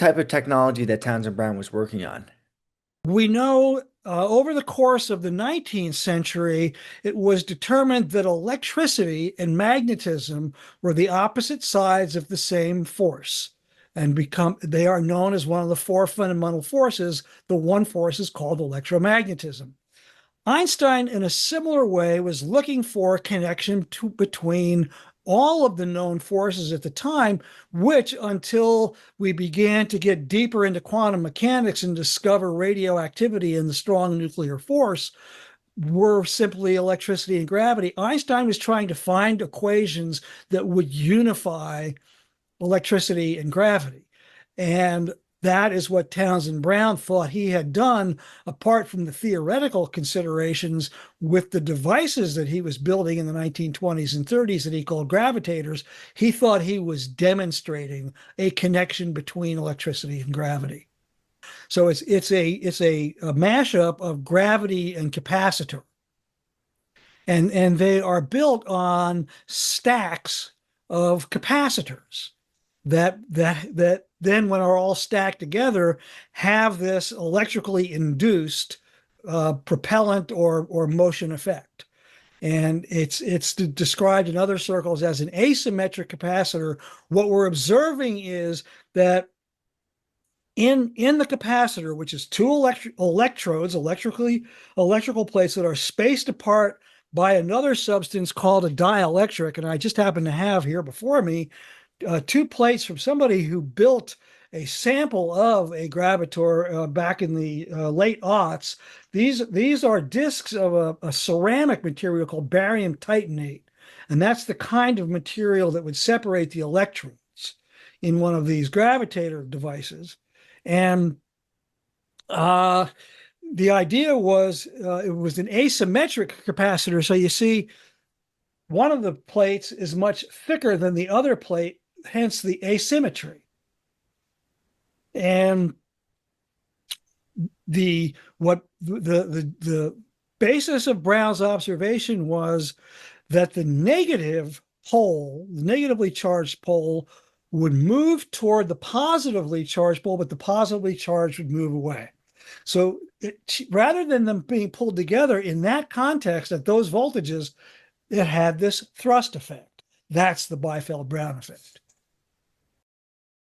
type of technology that Townsend Brown was working on? We know over the course of the 19th century, it was determined that electricity and magnetism were the opposite sides of the same force and they are known as one of the four fundamental forces. The one force is called electromagnetism. Einstein, in a similar way, was looking for a connection between all of the known forces at the time, which, until we began to get deeper into quantum mechanics and discover radioactivity and the strong nuclear force, were simply electricity and gravity. Einstein was trying to find equations that would unify electricity and gravity. And that is what Townsend Brown thought he had done, apart from the theoretical considerations with the devices that he was building in the 1920s and 30s that he called gravitators. He thought he was demonstrating a connection between electricity and gravity. So it's a mashup of gravity and capacitor. And they are built on stacks of capacitors that then, when are all stacked together, have this electrically induced propellant or motion effect. And it's described in other circles as an asymmetric capacitor. What we're observing is that in the capacitor, which is two electrodes, electrical plates that are spaced apart by another substance called a dielectric, and I just happen to have here before me two plates from somebody who built a sample of a gravitor back in the late aughts. These are discs of a ceramic material called barium titanate, and that's the kind of material that would separate the electrons in one of these gravitator devices. And the idea was it was an asymmetric capacitor. So you see, one of the plates is much thicker than the other plate, hence the asymmetry. And the basis of Brown's observation was that the negative pole, the negatively charged pole, would move toward the positively charged pole, but the positively charged would move away. So rather than them being pulled together in that context at those voltages, it had this thrust effect. That's the Biefeld-Brown effect.